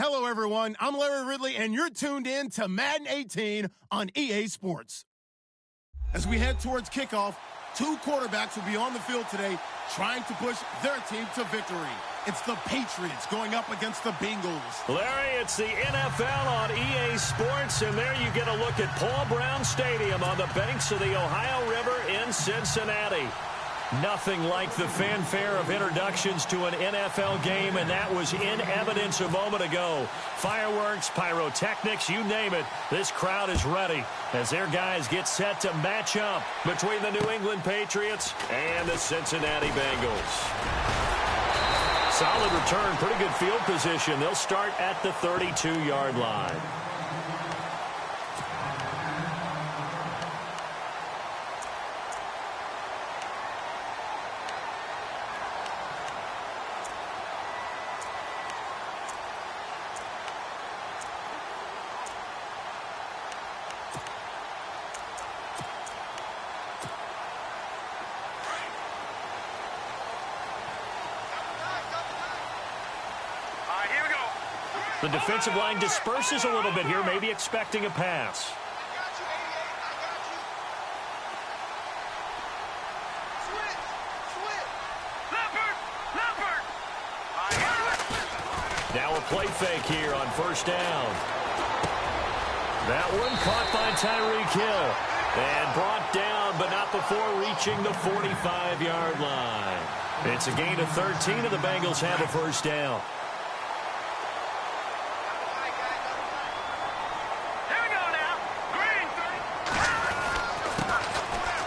Hello, everyone. I'm Larry Ridley, and you're tuned in to Madden 18 on EA Sports. As we head towards kickoff, two quarterbacks will be on the field today trying to push their team to victory. It's the Patriots going up against the Bengals. Larry, it's the NFL on EA Sports, and there you get a look at Paul Brown Stadium on the banks of the Ohio River in Cincinnati. Nothing like the fanfare of introductions to an NFL game, and that was in evidence a moment ago. Fireworks, pyrotechnics, you name it. This crowd is ready as their guys get set to match up between the New England Patriots and the Cincinnati Bengals. Solid return, pretty good field position. They'll start at the 32-yard line. The defensive line disperses a little bit here, maybe expecting a pass. Now a play fake here on first down. That one caught by Tyreek Hill and brought down, but not before reaching the 45-yard line. It's a gain of 13, and the Bengals have a first down.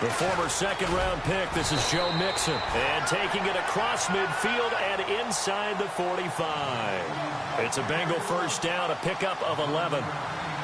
The former second-round pick, this is Joe Mixon. And taking it across midfield and inside the 45. It's a Bengal first down, a pickup of 11.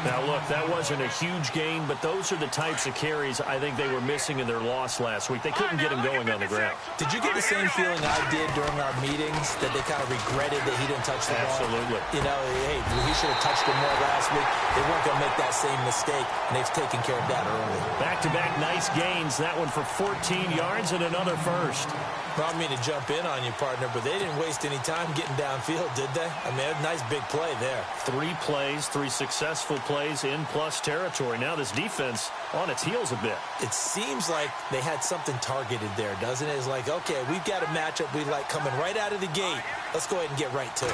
Now, look, that wasn't a huge gain, but those are the types of carries I think they were missing in their loss last week. They couldn't get him going on the ground. Did you get the same feeling I did during our meetings, that they kind of regretted that he didn't touch the ball? Absolutely. You know, hey, he should have touched it more last week. They weren't going to make that same mistake, and they've taken care of that early. Back-to-back nice gains. That one for 14 yards and another first. I don't mean to jump in on you, partner, but they didn't waste any time getting downfield, did they? I mean, a nice big play there. 3 plays, 3 successful plays in plus territory. Now this defense on its heels a bit. It seems like they had something targeted there, doesn't it? It's like, okay, we've got a matchup we like coming right out of the gate. Let's go ahead and get right to it.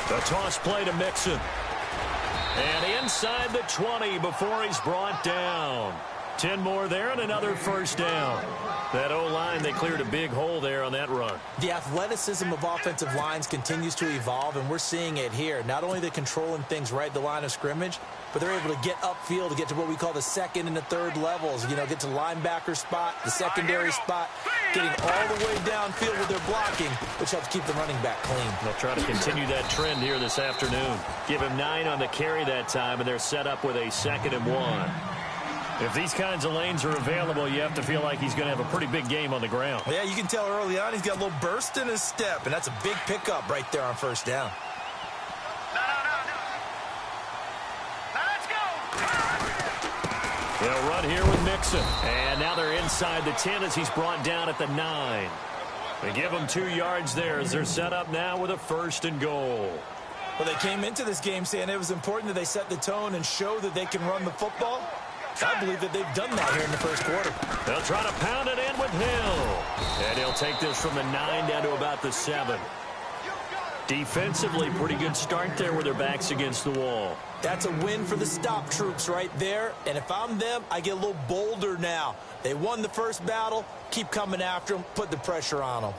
The toss play to Mixon. And inside the 20 before he's brought down. 10 more there and another first down. That O-line, they cleared a big hole there on that run. The athleticism of offensive lines continues to evolve, and we're seeing it here. Not only are they controlling things right at the line of scrimmage, but they're able to get upfield to get to what we call the second and the third levels. You know, get to linebacker spot, the secondary spot, getting all the way downfield with their blocking, which helps keep the running back clean. They'll try to continue that trend here this afternoon. Give him 9 on the carry that time, and they're set up with a 2nd and 1. If these kinds of lanes are available, you have to feel like he's going to have a pretty big game on the ground. Yeah, you can tell early on he's got a little burst in his step, and that's a big pickup right there on first down. Let's go. They'll run here with Mixon. And now they're inside the 10 as he's brought down at the 9. They give him 2 yards there as they're set up now with a 1st and goal. Well, they came into this game saying it was important that they set the tone and show that they can run the football. I believe that they've done that here in the first quarter. They'll try to pound it in with Hill. And he'll take this from the 9 down to about the 7. Defensively, pretty good start there with their backs against the wall. That's a win for the stop troops right there. And if I'm them, I get a little bolder now. They won the first battle. Keep coming after them. Put the pressure on them.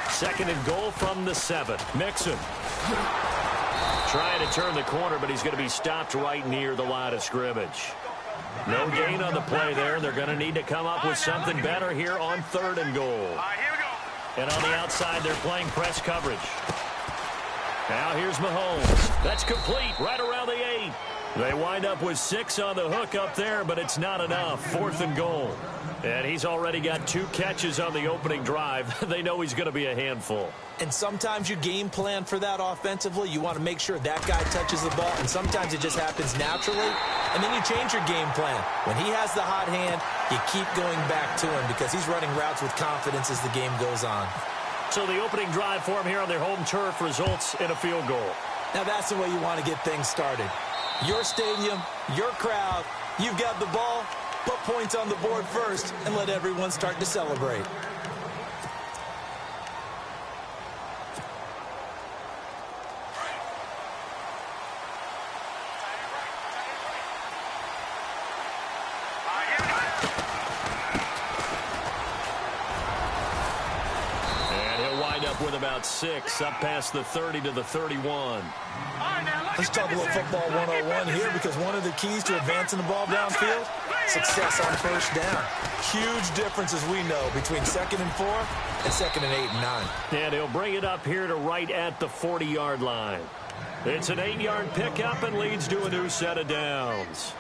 Second and goal from the 7. Mixon trying to turn the corner, but he's going to be stopped right near the line of scrimmage. No gain on the play there. They're going to need to come up with something better here on 3rd and goal. And on the outside, they're playing press coverage. Now here's Mahomes. That's complete right around the 8. They wind up with 6 on the hook up there, but it's not enough. 4th and goal. And he's already got 2 catches on the opening drive. They know he's going to be a handful. And sometimes you game plan for that offensively. You want to make sure that guy touches the ball, and sometimes it just happens naturally, and then you change your game plan. When he has the hot hand, you keep going back to him because he's running routes with confidence as the game goes on. So the opening drive for him here on their home turf results in a field goal. Now that's the way you want to get things started. Your stadium, your crowd, you've got the ball. Put points on the board first and let everyone start to celebrate. And he'll wind up with about 6, up past the 30 to the 31. Let's talk a little football 101 here, because one of the keys to advancing the ball downfield, success on first down. Huge difference, as we know, between 2nd and 4 and 2nd and 8 and 9. And he'll bring it up here to right at the 40-yard line. It's an 8-yard pickup and leads to a new set of downs.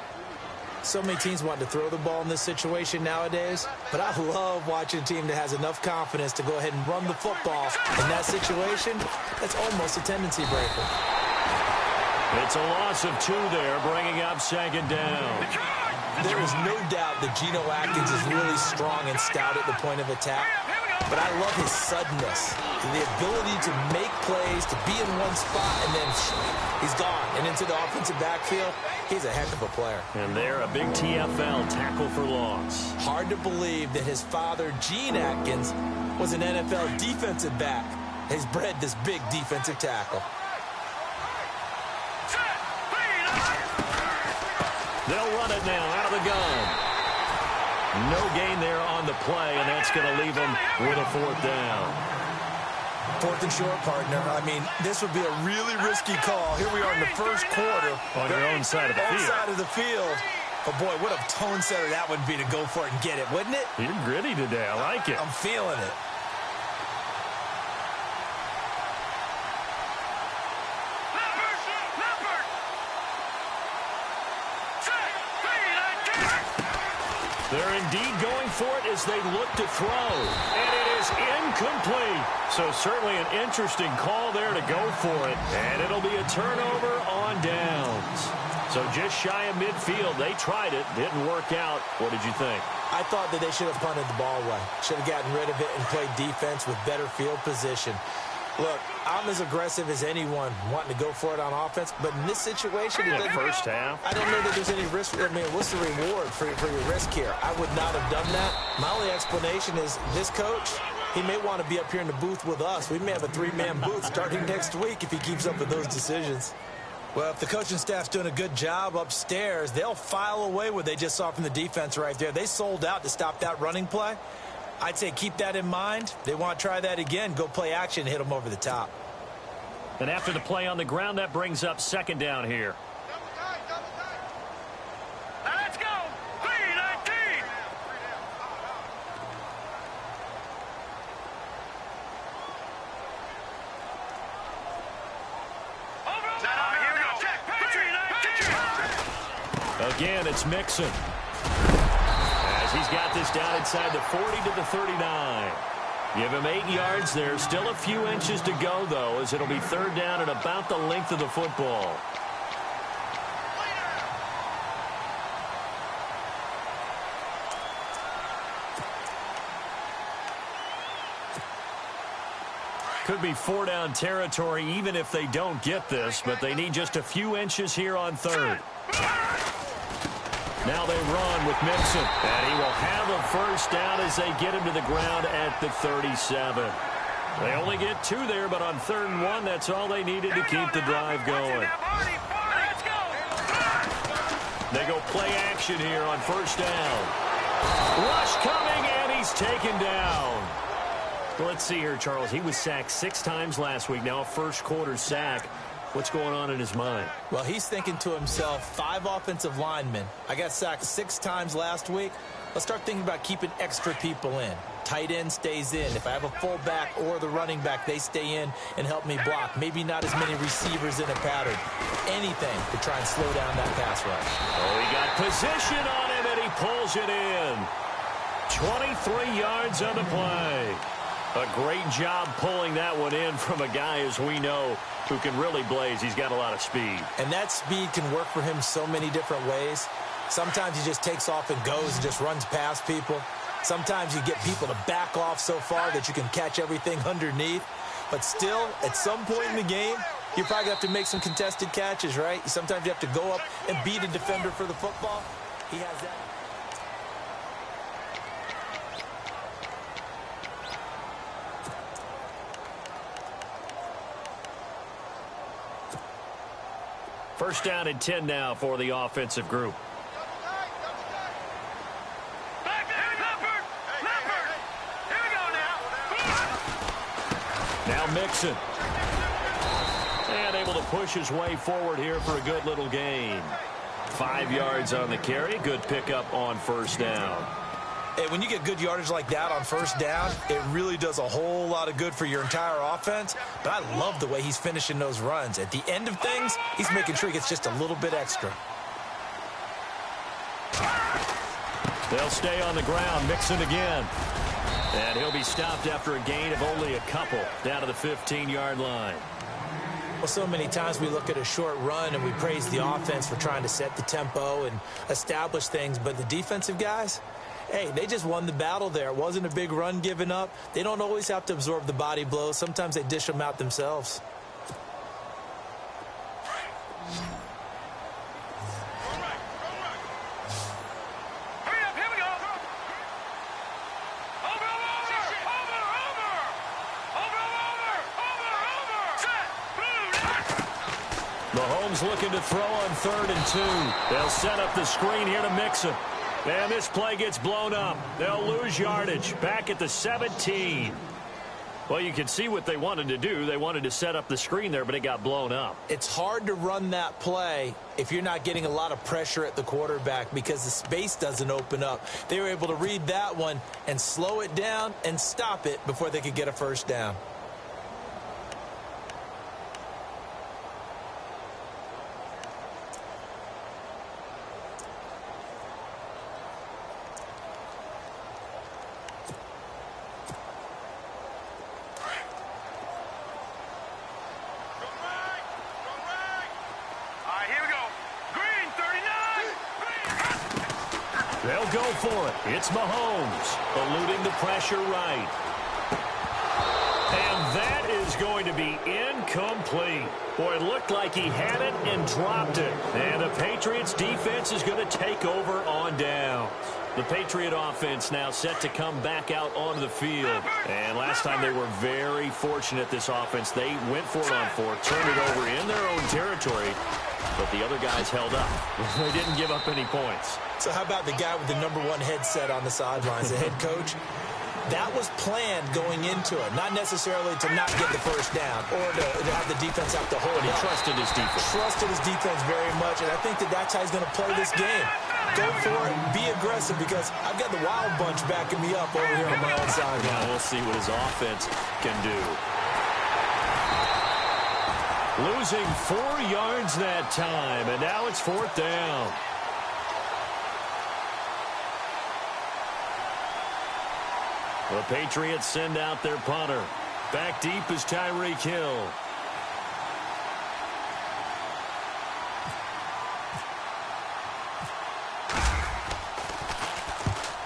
So many teams want to throw the ball in this situation nowadays, but I love watching a team that has enough confidence to go ahead and run the football. In that situation, that's almost a tendency breaker. It's a loss of 2 there, bringing up 2nd down. There is no doubt that Geno Atkins is really strong and stout at the point of attack, but I love his suddenness, the ability to make plays, to be in one spot, and then he's gone. And into the offensive backfield, he's a heck of a player. And there, a big TFL, tackle for loss. Hard to believe that his father, Gene Atkins, was an NFL defensive back. He's bred this big defensive tackle. They'll run it now out of the gun. No gain there on the play, and that's going to leave them with a 4th down. 4th and short, partner. I mean, this would be a really risky call. Here we are in the first quarter. On your own side of the field. Side of the field. But, boy, what a tone setter that would be to go for it and get it, wouldn't it? You're gritty today. I like it. I'm feeling it. They're indeed going for it as they look to throw. And it is incomplete. So certainly an interesting call there to go for it. And it'll be a turnover on downs. So just shy of midfield. They tried it. Didn't work out. What did you think? I thought that they should have punted the ball away. Should have gotten rid of it and played defense with better field position. Look, I'm as aggressive as anyone wanting to go for it on offense, but in this situation, first half, I don't know that there's any risk. I mean, what's the reward for your risk here? I would not have done that. My only explanation is this coach, he may want to be up here in the booth with us. We may have a 3-man booth starting next week if he keeps up with those decisions. Well, if the coaching staff's doing a good job upstairs, they'll file away what they just saw from the defense right there. They sold out to stop that running play. I'd say keep that in mind. They want to try that again. Go play action and hit them over the top. And after the play on the ground, that brings up 2nd down here. Let's go. 3-19. Here we go. Check. 3-19. Again, it's Mixon. He's got this down inside the 40 to the 39. Give him 8 yards there. Still a few inches to go, though, as it'll be 3rd down and about the length of the football. Could be 4-down territory even if they don't get this, but they need just a few inches here on 3rd. Now they run with Mixon, and he will have a 1st down as they get him to the ground at the 37. They only get 2 there, but on 3rd and 1, that's all they needed to keep the drive going. They go play action here on 1st down. Rush coming, and he's taken down. Well, let's see here, Charles. He was sacked 6 times last week. Now a first-quarter sack. What's going on in his mind? Well, he's thinking to himself, 5 offensive linemen. I got sacked 6 times last week. Let's start thinking about keeping extra people in. Tight end stays in. If I have a fullback or the running back, they stay in and help me block. Maybe not as many receivers in a pattern. Anything to try and slow down that pass rush. Oh, he got position on him, and he pulls it in. 23 yards on the play. A great job pulling that one in from a guy, as we know, who can really blaze. He's got a lot of speed. And that speed can work for him so many different ways. Sometimes he just takes off and goes and just runs past people. Sometimes you get people to back off so far that you can catch everything underneath. But still, at some point in the game, you probably have to make some contested catches, right? Sometimes you have to go up and beat a defender for the football. He has that. First down and 10 now for the offensive group. Now Mixon. And able to push his way forward here for a good little gain. 5 yards on the carry. Good pickup on first down. Hey, when you get good yardage like that on first down, it really does a whole lot of good for your entire offense. But I love the way he's finishing those runs. At the end of things, he's making sure he gets just a little bit extra. They'll stay on the ground. Mixon again. And he'll be stopped after a gain of only a couple down to the 15-yard line. Well, so many times we look at a short run and we praise the offense for trying to set the tempo and establish things. But the defensive guys, hey, they just won the battle there. It wasn't a big run given up. They don't always have to absorb the body blows. Sometimes they dish them out themselves. Mahomes looking to throw on 3rd and 2. They'll set up the screen here to Mixon. And this play gets blown up. They'll lose yardage back at the 17. Well, you can see what they wanted to do. They wanted to set up the screen there, but it got blown up. It's hard to run that play if you're not getting a lot of pressure at the quarterback because the space doesn't open up. They were able to read that one and slow it down and stop it before they could get a first down. They'll go for it. It's Mahomes, eluding the pressure right. And that is going to be incomplete. Boy, it looked like he had it and dropped it. And the Patriots defense is going to take over on downs. The Patriot offense now set to come back out onto the field. And last time they were very fortunate, this offense. They went for it on 4, turned it over in their own territory. But the other guys held up. They didn't give up any points. So how about the guy with the #1 headset on the sidelines, the head coach? That was planned going into it, not necessarily to not get the first down or to have the defense have to hold it. He trusted his defense. Trusted his defense very much, and I think that's how he's going to play this game. Go for it, be aggressive, because I've got the wild bunch backing me up over here on my own side. Now we'll see what his offense can do. Losing 4 yards that time, and now it's 4th down. The Patriots send out their punter. Back deep is Tyreek Hill.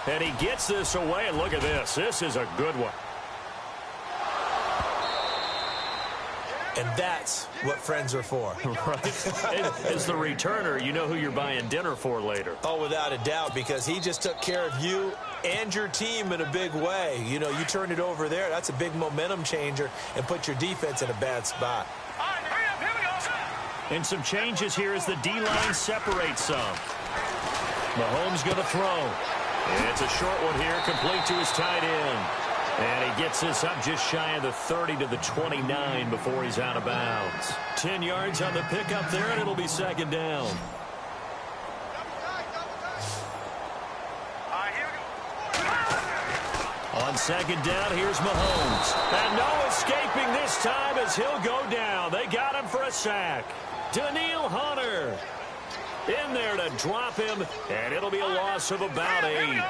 And he gets this away, and look at this. This is a good one. And that's what friends are for. Right. As the returner, you know who you're buying dinner for later. Oh, without a doubt, because he just took care of you and your team in a big way. You know, you turn it over there, that's a big momentum changer, and put your defense in a bad spot. And some changes here as the D-line separates some. Mahomes going to throw. It's a short one here, complete to his tight end. And he gets this up just shy of the 30 to the 29 before he's out of bounds. 10 yards on the pickup there, and it'll be 2nd down. On 2nd down, here's Mahomes. And no escaping this time as he'll go down. They got him for a sack. Daniil Hunter in there to drop him, and it'll be a loss of about 8.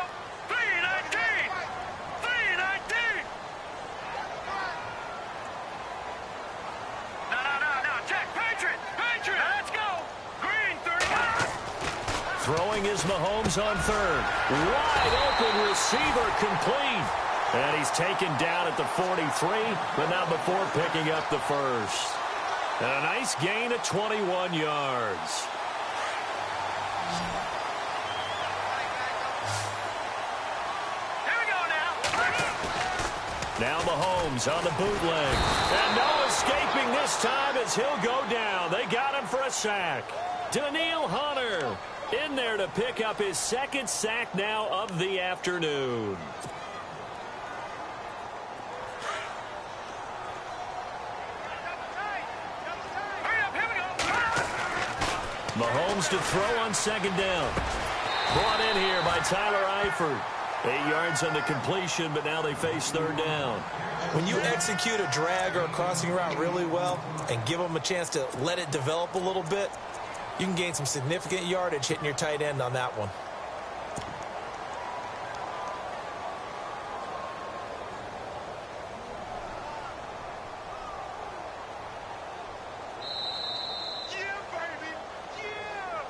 Throwing is Mahomes on third. Wide open receiver complete. And he's taken down at the 43, but not before picking up the first. And a nice gain of 21 yards. Now Mahomes on the bootleg. And no escaping this time as he'll go down. They got him for a sack. Daniil Hunter in there to pick up his second sack now of the afternoon. Mahomes to throw on second down. Brought in here by Tyler Eifert. 8 yards on the completion, but now they face third down. When you execute a drag or a crossing route really well and give them a chance to let it develop a little bit, you can gain some significant yardage hitting your tight end on that one. Yeah, baby. Yeah.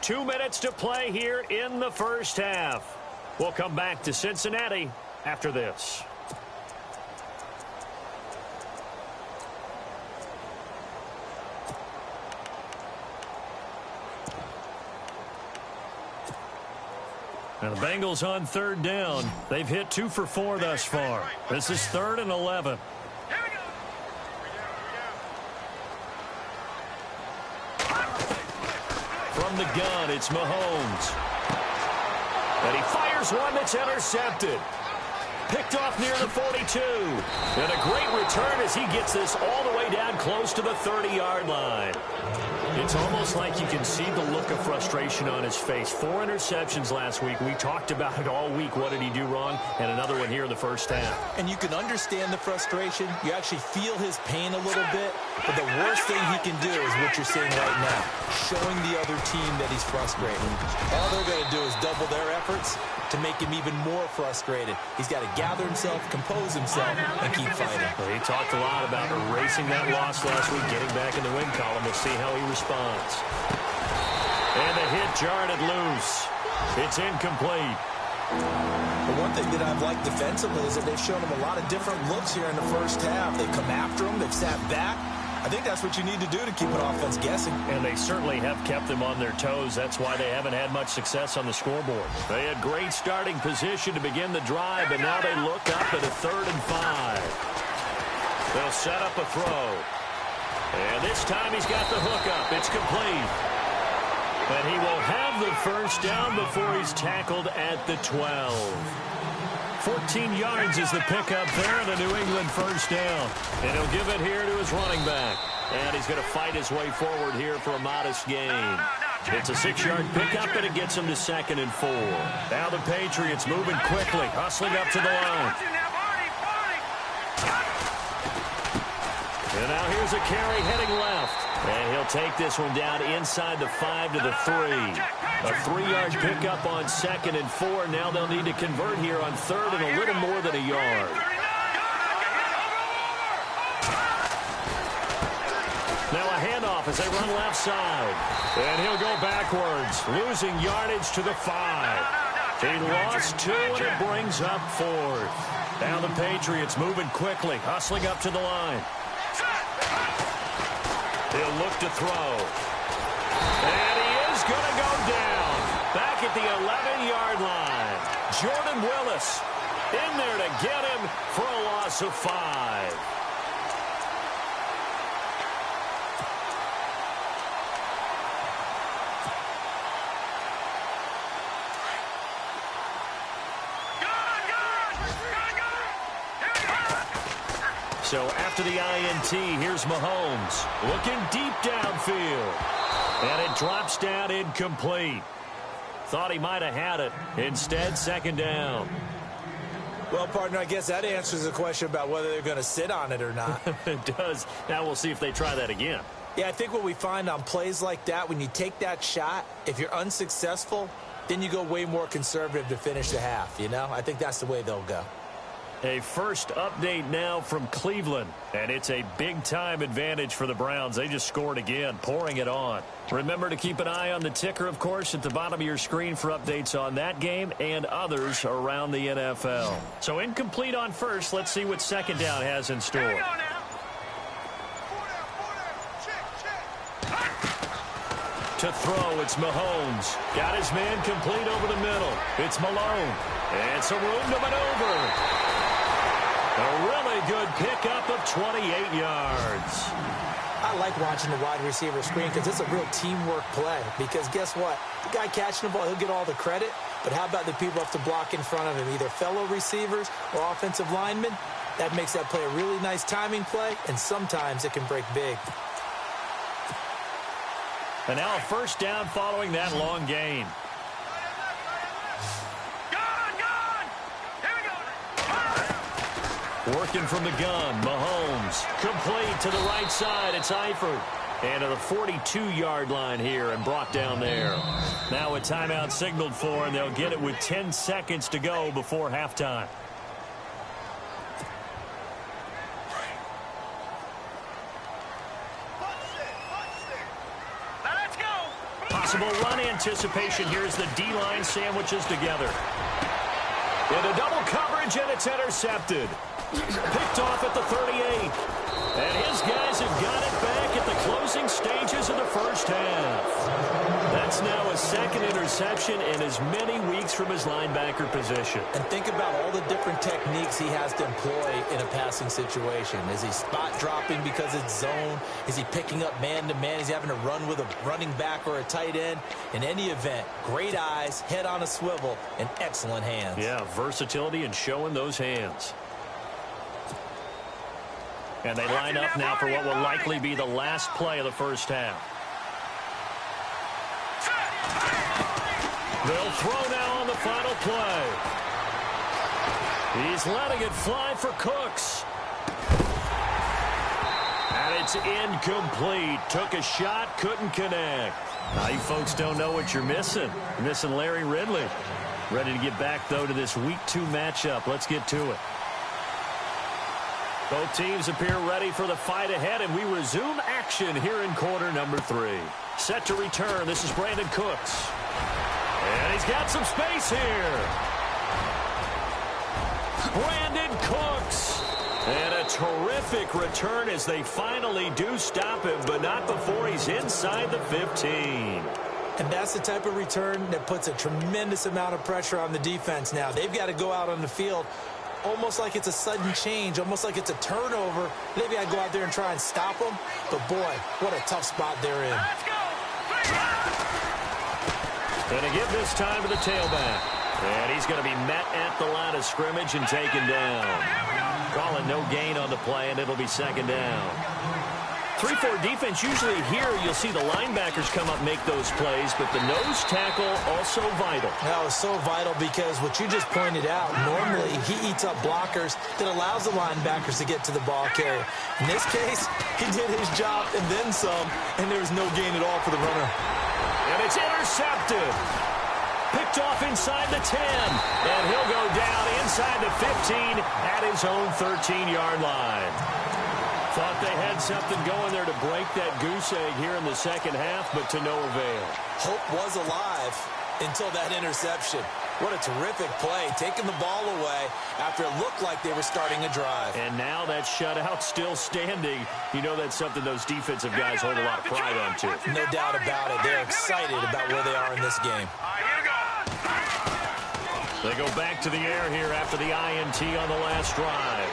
2 minutes to play here in the first half. We'll come back to Cincinnati after this. Now the Bengals on third down. They've hit 2 for 4 thus far. This is 3rd and 11. Here we go. From the gun, it's Mahomes. And he fires one that's intercepted. Picked off near the 42. And a great return as he gets this all the way down close to the 30-yard line. It's almost like you can see the look of frustration on his face. 4 interceptions last week. We talked about it all week. What did he do wrong? And another one here in the first half. And you can understand the frustration. You actually feel his pain a little bit. But the worst thing he can do is what you're seeing right now, showing the other team that he's frustrated. All they're going to do is double their efforts to make him even more frustrated. He's got to gather himself, compose himself, and keep fighting. Well, he talked a lot about erasing that loss last week, getting back in the win column. We'll see how he responds. And the hit jarred it loose. It's incomplete. The one thing that I've liked defensively is that they've shown him a lot of different looks here in the first half. They've come after him. They've sat back. I think that's what you need to do to keep an offense guessing. And they certainly have kept them on their toes. That's why they haven't had much success on the scoreboard. They had great starting position to begin the drive, but now they look up at a 3rd and 5. They'll set up a throw. And this time he's got the hook up. It's complete. And he will have the first down before he's tackled at the 12. 14 yards is the pickup there, and a New England first down. And he'll give it here to his running back. And he's going to fight his way forward here for a modest gain. It's a 6-yard pickup, and it gets him to 2nd and 4. Now the Patriots moving quickly, hustling up to the line. And now here's a carry heading left. And he'll take this one down inside the 5 to the 3. A 3-yard pickup on 2nd and 4. Now they'll need to convert here on 3rd and a little more than a yard. Now a handoff as they run left side. And he'll go backwards, losing yardage to the 5. He lost 2, and it brings up 4th. Now the Patriots moving quickly, hustling up to the line. He'll look to throw. And he is going to go down. Back at the 11-yard line. Jordan Willis in there to get him for a loss of 5. So after the INT, here's Mahomes looking deep downfield. And it drops down incomplete. Thought he might have had it. Instead, 2nd down. Well, partner, I guess that answers the question about whether they're going to sit on it or not. It does. Now we'll see if they try that again. Yeah, I think what we find on plays like that, when you take that shot, if you're unsuccessful, then you go way more conservative to finish the half, you know? I think that's the way they'll go. A first update now from Cleveland, and it's a big-time advantage for the Browns. They just scored again, pouring it on. Remember to keep an eye on the ticker, of course, at the bottom of your screen for updates on that game and others around the NFL. So incomplete on first. Let's see what second down has in store. Here we go now. To throw, it's Mahomes. Got his man complete over the middle. It's Malone. It's a room to maneuver. A really good pickup of 28 yards. I like watching the wide receiver screen because it's a real teamwork play. Because guess what? The guy catching the ball, he'll get all the credit. But how about the people who have to block in front of him, either fellow receivers or offensive linemen? That makes that play a really nice timing play, and sometimes it can break big. And now a first down following that long gain. Working from the gun, Mahomes. Complete to the right side. It's Eifert. And to the 42-yard line here and brought down there. Now a timeout signaled for, and they'll get it with 10 seconds to go before halftime. Possible run anticipation here as the D-line sandwiches together. Into double coverage, and it's intercepted. Picked off at the 38. And his guys have got it back at the closing stages of the first half. That's now a second interception in as many weeks from his linebacker position. And think about all the different techniques he has to employ in a passing situation. Is he spot dropping because it's zone? Is he picking up man-to-man? Is he having to run with a running back or a tight end? In any event, great eyes, head on a swivel, and excellent hands. Yeah, versatility and showing those hands. And they line up now for what will likely be the last play of the first half. They'll throw now on the final play. He's letting it fly for Cooks. And it's incomplete. Took a shot, couldn't connect. Now you folks don't know what you're missing. You're missing Larry Ridley. Ready to get back, though, to this Week 2 matchup. Let's get to it. Both teams appear ready for the fight ahead, and we resume action here in quarter number 3. Set to return. This is Brandon Cooks. And he's got some space here. Brandon Cooks. And a terrific return as they finally do stop him, but not before he's inside the 15. And that's the type of return that puts a tremendous amount of pressure on the defense now. They've got to go out on the field almost like it's a sudden change, almost like it's a turnover. Maybe I go out there and try and stop them. But, boy, what a tough spot they're in. Going to give this time to the tailback. And he's going to be met at the line of scrimmage and taken down. Calling no gain on the play, and it'll be second down. 3-4 defense, usually here you'll see the linebackers come up make those plays, but the nose tackle also vital. That was so vital because what you just pointed out, normally he eats up blockers that allows the linebackers to get to the ball carrier. In this case, he did his job and then some, and there was no gain at all for the runner. And it's intercepted. Picked off inside the 10, and he'll go down inside the 15 at his own 13-yard line. Thought they had something going there to break that goose egg here in the second half, but to no avail. Hope was alive until that interception. What a terrific play, taking the ball away after it looked like they were starting a drive. And now that shutout still standing. You know that's something those defensive guys hold a lot of pride on, too. No doubt about it. They're excited about where they are in this game. They go back to the air here after the INT on the last drive.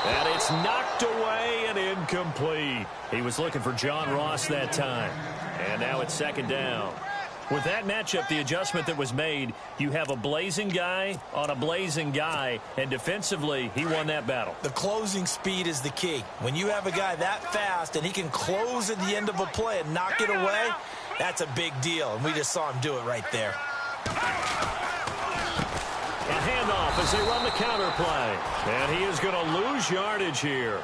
And it's knocked away and incomplete. He was looking for John Ross that time. And now it's second down. With that matchup, the adjustment that was made, you have a blazing guy on a blazing guy, and defensively, he won that battle. The closing speed is the key. When you have a guy that fast and he can close at the end of a play and knock it away, that's a big deal, and we just saw him do it right there. A handoff as they run the counter play. And he is going to lose yardage here.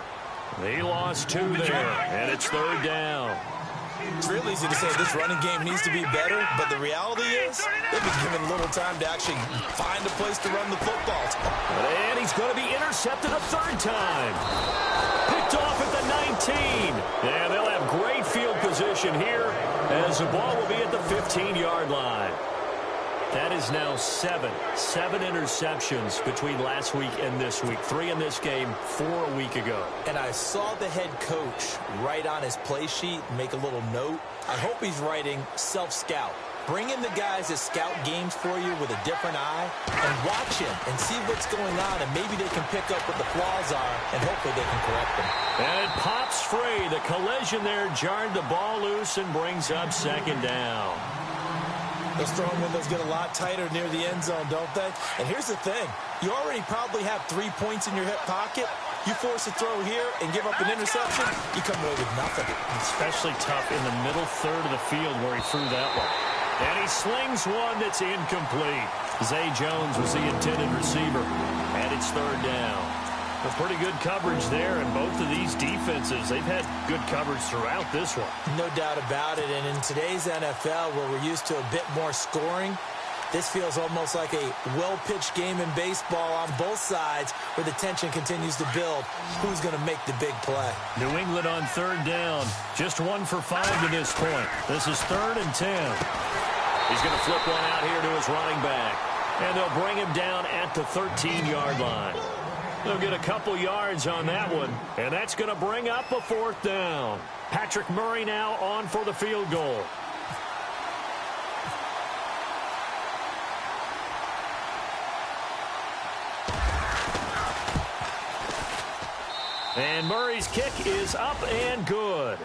He lost 2 there, and it's third down. It's real easy to say this running game needs to be better, but the reality is they've been given little time to actually find a place to run the football. And he's going to be intercepted a third time. Picked off at the 19. And they'll have great field position here as the ball will be at the 15-yard line. That is now seven interceptions between last week and this week. 3 in this game, 4 a week ago. And I saw the head coach write on his play sheet, make a little note. I hope he's writing self-scout. Bring in the guys that scout games for you with a different eye and watch him and see what's going on, and maybe they can pick up what the flaws are, and hopefully they can correct them. And it pops free. The collision there jarred the ball loose and brings up second down. Those throwing windows get a lot tighter near the end zone, don't they? And here's the thing. You already probably have 3 points in your hip pocket. You force a throw here and give up an interception, you come away with nothing. Especially tough in the middle third of the field where he threw that one. And he slings one that's incomplete. Zay Jones was the intended receiver. And it's third down. A pretty good coverage there, and both of these defenses, they've had good coverage throughout this one. No doubt about it, and in today's NFL, where we're used to a bit more scoring, this feels almost like a well-pitched game in baseball on both sides where the tension continues to build. Who's going to make the big play? New England on third down. Just 1 for 5 to this point. This is 3rd and 10. He's going to flip one out here to his running back. And they'll bring him down at the 13-yard line. They'll get a couple yards on that one, and that's going to bring up a 4th down. Patrick Murray now on for the field goal. And Murray's kick is up and good.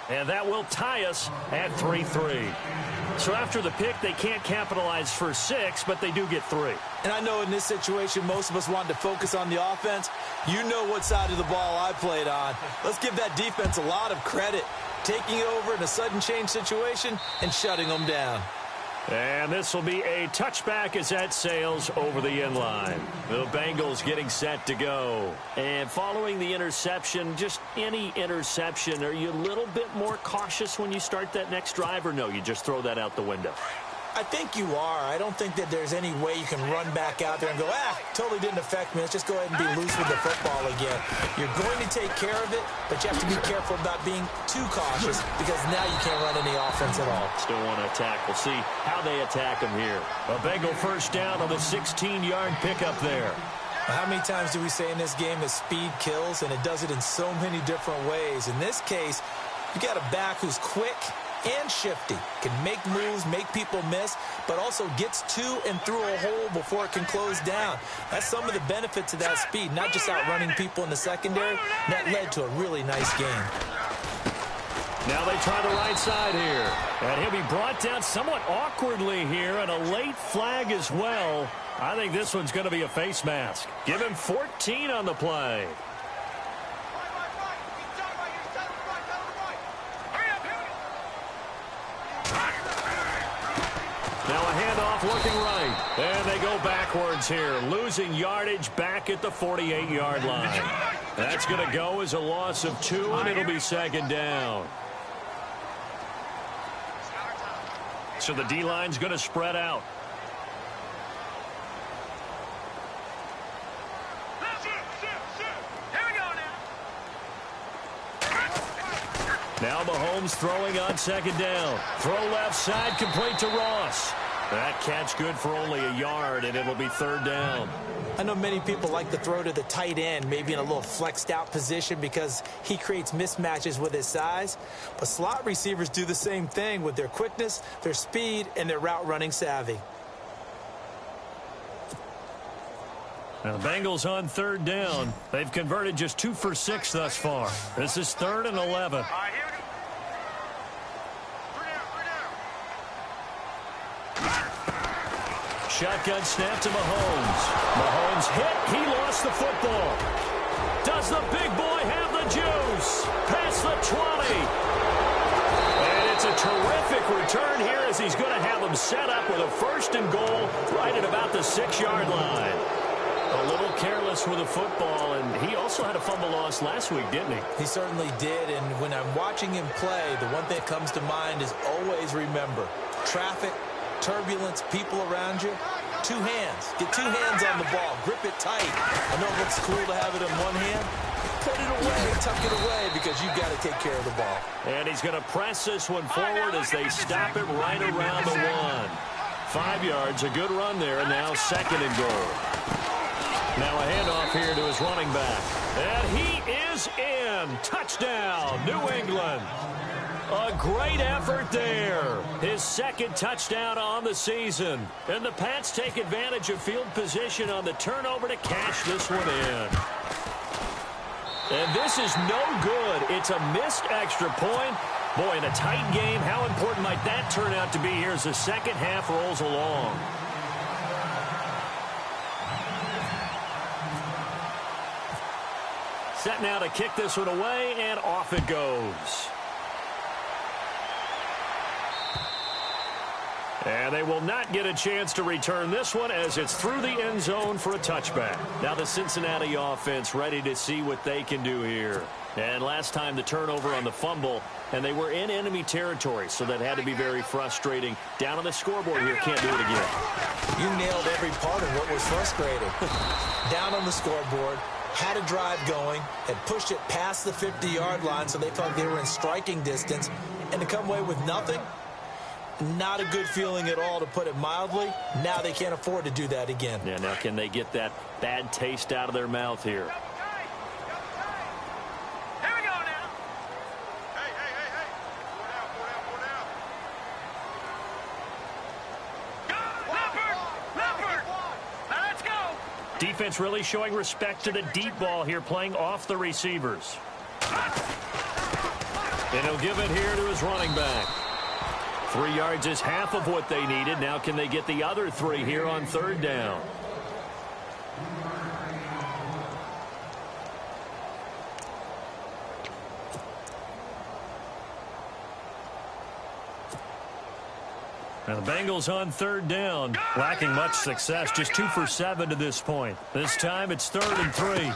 And that will tie us at 3-3. So after the pick, they can't capitalize for 6, but they do get 3. And I know in this situation, most of us wanted to focus on the offense. You know what side of the ball I played on. Let's give that defense a lot of credit. Taking over in a sudden change situation and shutting them down. And this will be a touchback as that sails over the end line. The Bengals getting set to go. And following the interception, just any interception, are you a little bit more cautious when you start that next drive, or no, you just throw that out the window? I think you are. I don't think that there's any way you can run back out there and go, totally didn't affect me. Let's just go ahead and be loose with the football again. You're going to take care of it, but you have to be careful about being too cautious because now you can't run any offense at all. Still want to attack. We'll see how they attack him here. A Bengal first down on the 16-yard pickup there. How many times do we say in this game that speed kills, and it does it in so many different ways? In this case, you got a back who's quick and shifty, can make moves, make people miss, but also gets to and through a hole before it can close down. That's some of the benefits of that speed, not just outrunning people in the secondary. That led to a really nice game. Now they try the right side here. And he'll be brought down somewhat awkwardly here, and a late flag as well. I think this one's going to be a face mask. Give him 14 on the play. Now a handoff looking right. And they go backwards here. Losing yardage back at the 48-yard line. That's going to go as a loss of 2, and it'll be second down. So the D-line's going to spread out. Now Mahomes throwing on second down. Throw left side, complete to Ross. That catch good for only a yard, and it'll be third down. I know many people like to throw to the tight end, maybe in a little flexed out position because he creates mismatches with his size. But slot receivers do the same thing with their quickness, their speed, and their route running savvy. Now the Bengals on third down. They've converted just 2 for 6 thus far. This is 3rd and 11. Shotgun snap to Mahomes. Mahomes hit. He lost the football. Does the big boy have the juice? Past the 20. And it's a terrific return here as he's going to have them set up with a 1st and goal right at about the 6-yard line. A little careless with the football, and he also had a fumble loss last week, didn't he? He certainly did, and when I'm watching him play, the one thing that comes to mind is always remember, traffic, turbulence, people around you, two hands. Get two hands on the ball. Grip it tight. I know it looks cool to have it in one hand. Put it away, tuck it away, because you've got to take care of the ball. And he's going to press this one forward as they stop it right around the 1. 5 yards, a good run there, and now 2nd and goal. Now a handoff here to his running back. And he is in. Touchdown, New England. A great effort there. His 2nd touchdown on the season. And the Pats take advantage of field position on the turnover to cash this one in. And this is no good. It's a missed extra point. Boy, in a tight game, how important might that turn out to be here as the second half rolls along? Set now to kick this one away, and off it goes. And they will not get a chance to return this one as it's through the end zone for a touchback. Now the Cincinnati offense ready to see what they can do here. And last time the turnover on the fumble, and they were in enemy territory, so that had to be very frustrating. Down on the scoreboard here, can't do it again. You nailed every part of what was frustrating. Down on the scoreboard, had a drive going, had pushed it past the 50-yard line so they felt like they were in striking distance, and to come away with nothing, not a good feeling at all, to put it mildly. Now they can't afford to do that again. Yeah, now can they get that bad taste out of their mouth here? Here we go now. Hey. Go, Leopard. Now let's go. Defense really showing respect to the deep ball here, playing off the receivers. And he'll give it here to his running back. 3 yards is half of what they needed. Now can they get the other 3 here on 3rd down? Now the Bengals on 3rd down, lacking much success, just 2 for 7 to this point. This time it's 3rd and 3.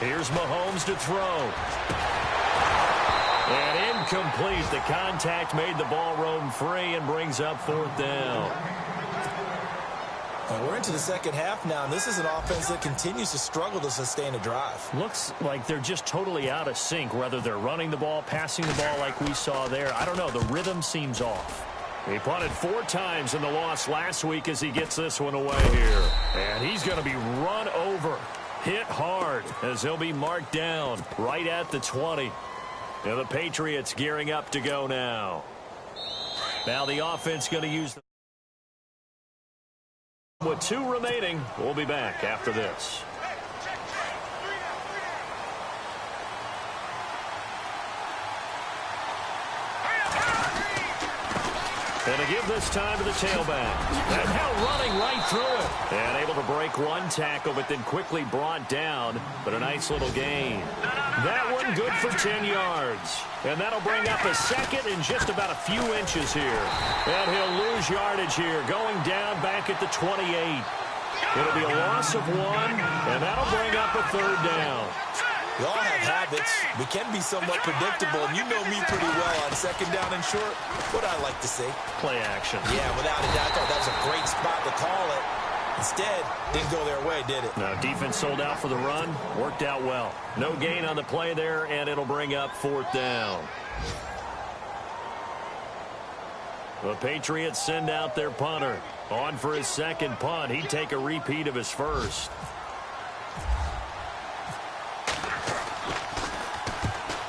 Here's Mahomes to throw. And incomplete. The contact made the ball roam free and brings up 4th down. Well, we're into the second half now, and this is an offense that continues to struggle to sustain a drive. Looks like they're just totally out of sync, whether they're running the ball, passing the ball like we saw there. I don't know. The rhythm seems off. He punted 4 times in the loss last week as he gets this one away here. And he's going to be run over, hit hard, as he'll be marked down right at the 20. Now the Patriots gearing up to go now. Now the offense going to use the... With 2 remaining, we'll be back after this. And to give this time to the tailback. And now running right through it. And able to break 1 tackle, but then quickly brought down. But a nice little gain. That one good for 10 yards. And that'll bring up a 2nd and just about a few inches here. And he'll lose yardage here, going down back at the 28. It'll be a loss of 1, and that'll bring up a 3rd down. We all have habits. We can be somewhat predictable, and you know me pretty well on 2nd down and short. What I like to see. Play action. Yeah, without a doubt. I thought that was a great spot to call it. Instead, didn't go their way, did it? No, defense sold out for the run. Worked out well. No gain on the play there, and it'll bring up 4th down. The Patriots send out their punter. On for his 2nd punt. He'd take a repeat of his first.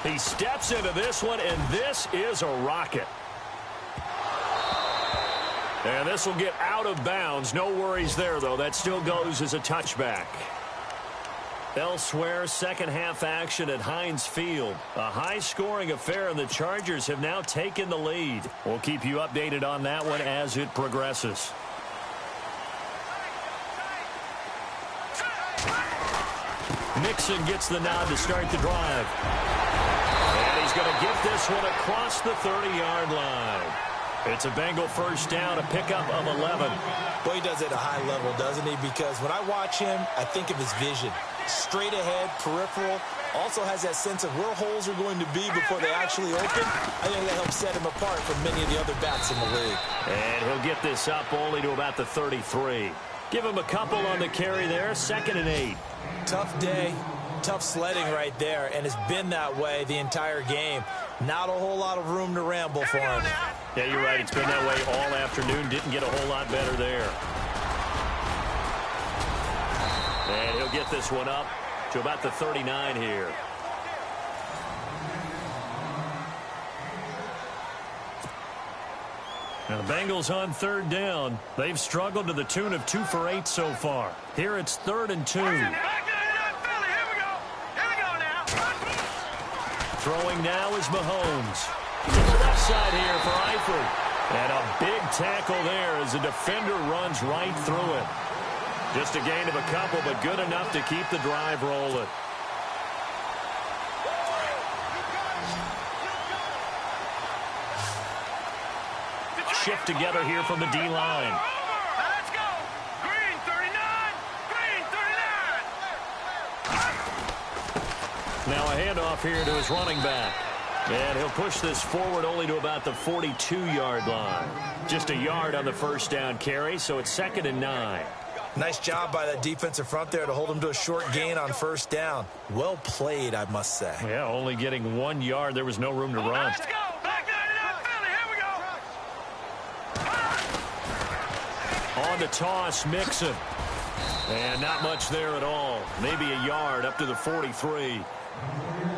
He steps into this one, and this is a rocket. And this will get out of bounds. No worries there, though. That still goes as a touchback. Elsewhere, second half action at Heinz Field. A high-scoring affair, and the Chargers have now taken the lead. We'll keep you updated on that one as it progresses. Mixon gets the nod to start the drive. And he's going to get this one across the 30-yard line. It's a Bengal first down, a pickup of 11. Boy, he does it at a high level, doesn't he? Because when I watch him, I think of his vision. Straight ahead, peripheral, also has that sense of where holes are going to be before they actually open. I think that helps set him apart from many of the other backs in the league. And he'll get this up only to about the 33. Give him a couple on the carry there, 2nd and 8. Tough day, tough sledding right there, and it's been that way the entire game. Not a whole lot of room to ramble for him. Yeah, you're right. It's been that way all afternoon. Didn't get a whole lot better there. And he'll get this one up to about the 39 here. Now the Bengals on 3rd down. They've struggled to the tune of 2 for 8 so far. Here it's 3rd and 2. Throwing now is Mahomes. To the left side here for Eifert. And a big tackle there as the defender runs right through it. Just a gain of a couple, but good enough to keep the drive rolling. Shift together here from the D-line. Let's go. Green 39. Green 39. Now a handoff here to his running back. And he'll push this forward only to about the 42-yard line. Just a yard on the first down carry, so it's 2nd and 9. Nice job by that defensive front there to hold him to a short gain on first down. Well played, I must say. Yeah, only getting 1 yard. There was no room to run. Let's go. Back 99 Philly. Here we go. On the toss, Mixon. And not much there at all. Maybe a yard up to the 43.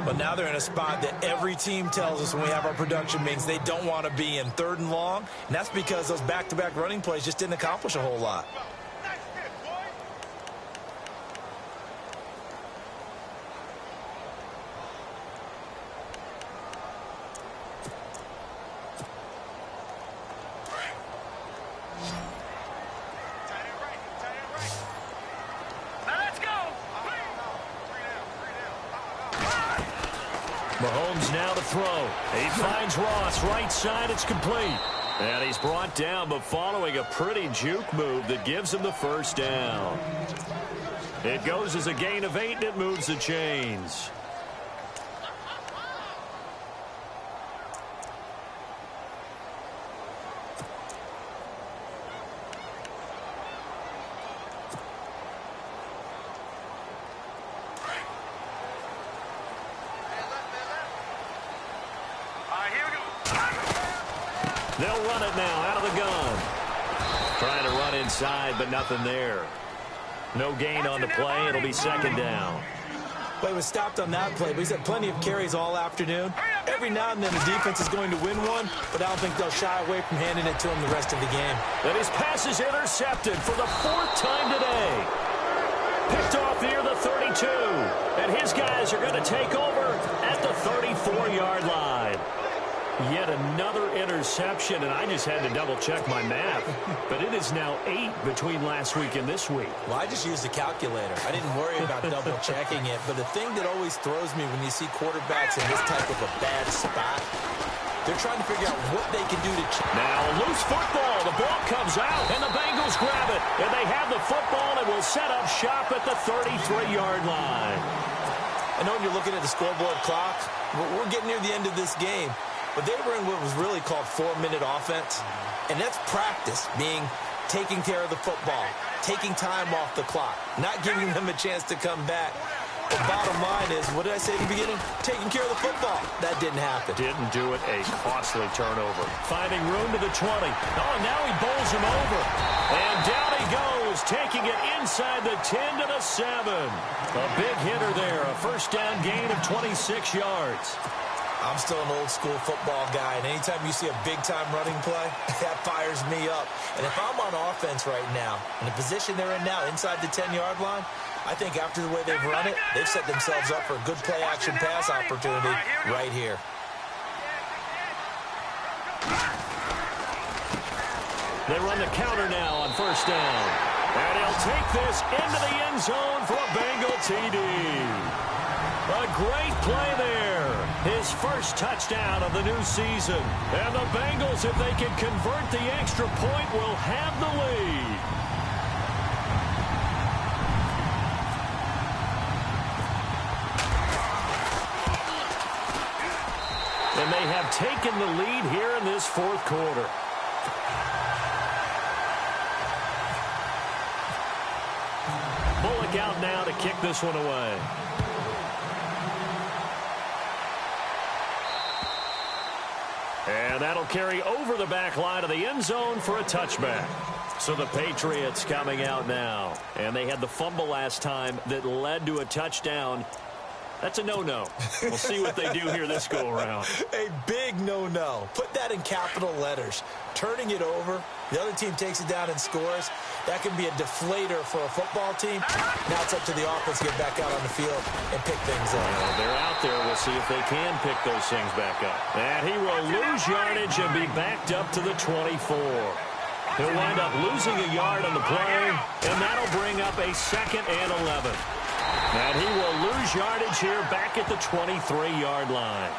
But now they're in a spot that every team tells us when we have our production meetings they don't want to be in, 3rd and long. And that's because those back-to-back running plays just didn't accomplish a whole lot. Mahomes now to throw. He finds Ross right side. It's complete. And he's brought down, but following a pretty juke move that gives him the first down. It goes as a gain of 8, and it moves the chains. They'll run it now out of the gun. Trying to run inside, but nothing there. No gain on the play. It'll be 2nd down. Well, he was stopped on that play, but he's had plenty of carries all afternoon. Every now and then the defense is going to win one, but I don't think they'll shy away from handing it to him the rest of the game. And his pass is intercepted for the 4th time today. Picked off near the 32. And his guys are going to take over at the 34-yard line. Yet another interception, and I just had to double-check my math. But it is now 8 between last week and this week. Well, I just used a calculator. I didn't worry about double-checking it. But the thing that always throws me when you see quarterbacks in this type of a bad spot, they're trying to figure out what they can do to... Now, loose football. The ball comes out, and the Bengals grab it. And they have the football and will set up shop at the 33-yard line. I know when you're looking at the scoreboard clock, we're getting near the end of this game. But they were in what was really called 4-minute offense. And that's practice, being taking care of the football, taking time off the clock, not giving them a chance to come back. The bottom line is, what did I say at the beginning? Taking care of the football. That didn't happen. Didn't do it. A costly turnover. Finding room to the 20. Oh, now he bowls him over. And down he goes, taking it inside the 10 to the 7. A big hitter there. A first down gain of 26 yards. I'm still an old-school football guy, and anytime you see a big-time running play, that fires me up. And if I'm on offense right now, in the position they're in now, inside the 10-yard line, I think after the way they've run it, they've set themselves up for a good play-action pass opportunity right here. They run the counter now on first down. And he'll take this into the end zone for a Bengal TD. A great play there. His first touchdown of the new season. And the Bengals, if they can convert the extra point, will have the lead. And they have taken the lead here in this fourth quarter. Bullock out now to kick this one away. And that'll carry over the back line of the end zone for a touchback. So the Patriots coming out now. And they had the fumble last time that led to a touchdown. That's a no-no. We'll see what they do here this go-around. A big no-no. Put that in capital letters. Turning it over, the other team takes it down and scores. That can be a deflator for a football team. Now it's up to the offense to get back out on the field and pick things up. Well, they're out there. We'll see if they can pick those things back up. And he will lose yardage and be backed up to the 24. He'll wind up losing a yard on the play, and that'll bring up a 2nd and 11. And he will lose yardage here back at the 23-yard line.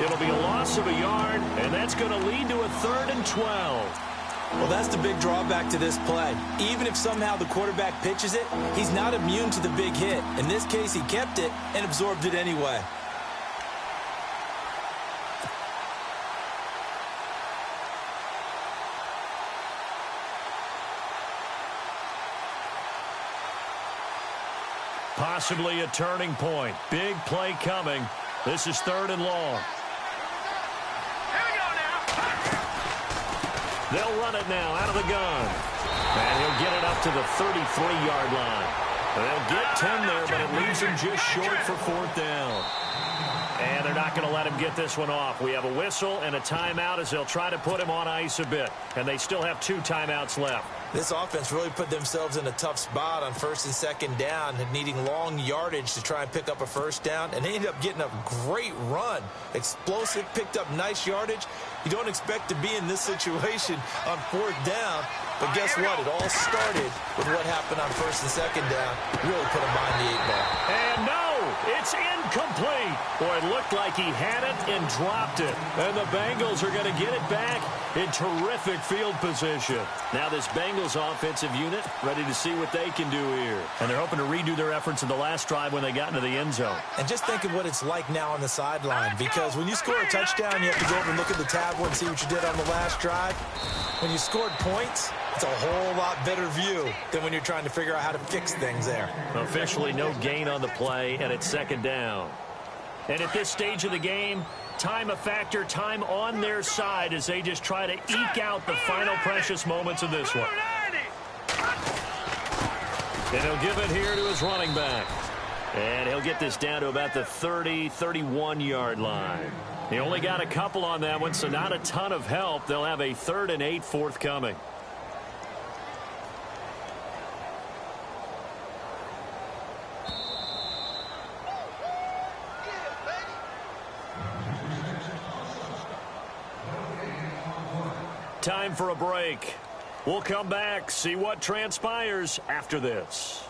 It'll be a loss of a yard, and that's going to lead to a 3rd and 12. Well, that's the big drawback to this play. Even if somehow the quarterback pitches it, he's not immune to the big hit. In this case, he kept it and absorbed it anyway. Possibly a turning point. Big play coming. This is 3rd and long. Here we go now. They'll run it now out of the gun. And he'll get it up to the 33-yard line. They'll get 10 there, but it leaves him just short for 4th down. And they're not going to let him get this one off. We have a whistle and a timeout as they'll try to put him on ice a bit. And they still have 2 timeouts left. This offense really put themselves in a tough spot on 1st and 2nd down, needing long yardage to try and pick up a 1st down, and they ended up getting a great run. Explosive, picked up nice yardage. You don't expect to be in this situation on 4th down, but guess what? It all started with what happened on 1st and 2nd down. Really put them behind the 8 ball. And no, it's incomplete. Boy, it looked like he had it and dropped it. And the Bengals are going to get it back in terrific field position. Now this Bengals offensive unit ready to see what they can do here. And they're hoping to redo their efforts in the last drive when they got into the end zone. And just think of what it's like now on the sideline, because when you score a touchdown, you have to go over and look at the tablet and see what you did on the last drive. When you scored points, it's a whole lot better view than when you're trying to figure out how to fix things there. Officially no gain on the play, and it's 2nd down. And at this stage of the game, time a factor, time on their side as they just try to eke out the final precious moments of this one. And he'll give it here to his running back. And he'll get this down to about the 30, 31-yard line. He only got a couple on that one, so not a ton of help. They'll have a 3rd and 8 forthcoming. Time for a break. We'll come back, see what transpires after this.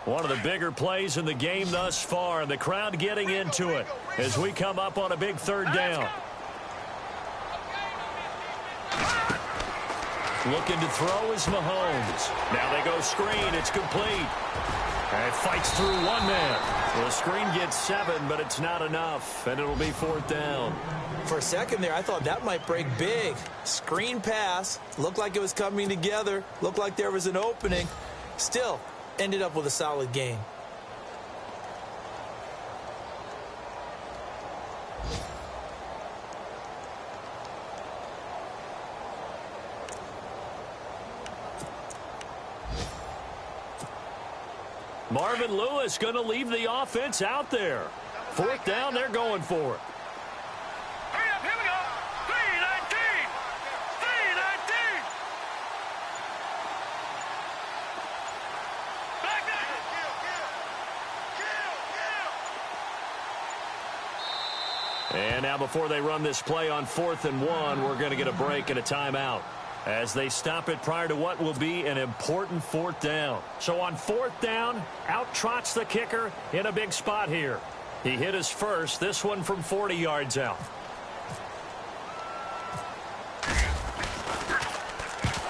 One of the bigger plays in the game thus far, and the crowd getting into it as we come up on a big 3rd down. Looking to throw is Mahomes. Now they go screen. It's complete. And it fights through one man. Well, the screen gets 7, but it's not enough, and it'll be 4th down. For a second there, I thought that might break big. Screen pass. Looked like it was coming together. Looked like there was an opening. Still, ended up with a solid gain. Marvin Lewis going to leave the offense out there. 4th down, they're going for it. Hurry up, here we go. 3-19. 3-19. Back there. And now before they run this play on 4th and 1, we're going to get a break and a timeout. as they stop it prior to what will be an important fourth down. So on fourth down, out trots the kicker in a big spot here. He hit his first, this one from 40 yards out.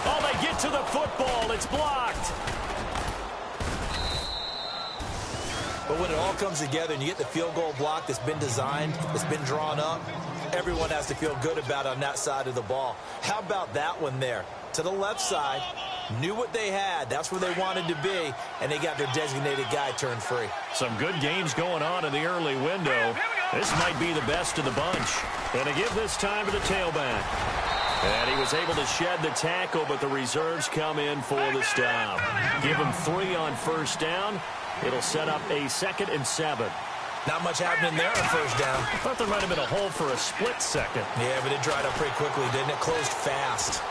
Oh, they get to the football. It's blocked. But when it all comes together and you get the field goal block that's been designed, that's been drawn up, everyone has to feel good about it on that side of the ball. How about that one there? To the left side, knew what they had. That's where they wanted to be, and they got their designated guy turned free. Some good games going on in the early window. This might be the best of the bunch. And to give this time to the tailback. And he was able to shed the tackle, but the reserves come in for the stop. Give him 3 on first down. It'll set up a 2nd and 7. Not much happening there on first down. I thought there might have been a hole for a split second. Yeah, but it dried up pretty quickly, didn't it? Closed fast.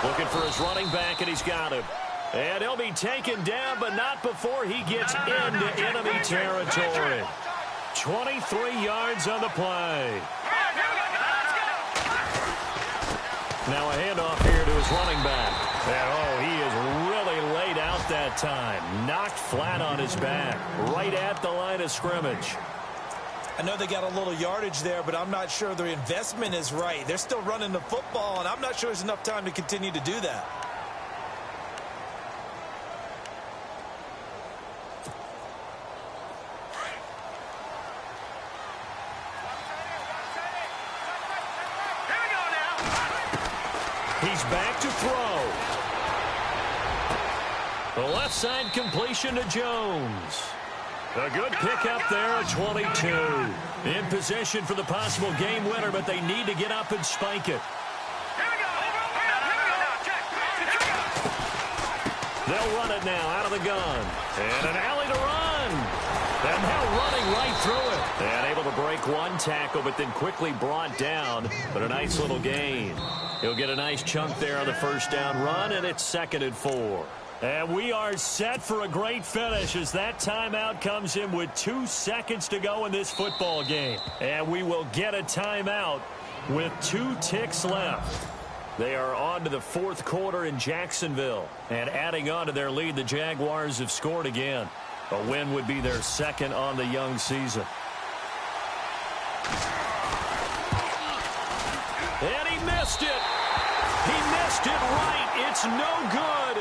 Looking for his running back, and he's got him. And he'll be taken down, but not before he gets into enemy territory. 23 yards on the play. Now a handoff here to his running back. And, oh, he is really laid out that time. Knocked flat on his back, right at the line of scrimmage. I know they got a little yardage there, but I'm not sure their investment is right. They're still running the football, and I'm not sure there's enough time to continue to do that. He's back to throw. The left side completion to Jones. A good pickup there at 22. In position for the possible game winner, but they need to get up and spike it. They'll run it now out of the gun. And an alley to run. And now running right through it. And able to break one tackle, but then quickly brought down. But a nice little gain. He'll get a nice chunk there on the first down run, and it's 2nd and 4. And we are set for a great finish as that timeout comes in with 2 seconds to go in this football game. And we will get a timeout with 2 ticks left. They are on to the 4th quarter in Jacksonville. And adding on to their lead, the Jaguars have scored again. A win would be their 2nd on the young season. And he missed it. He missed it right. It's no good.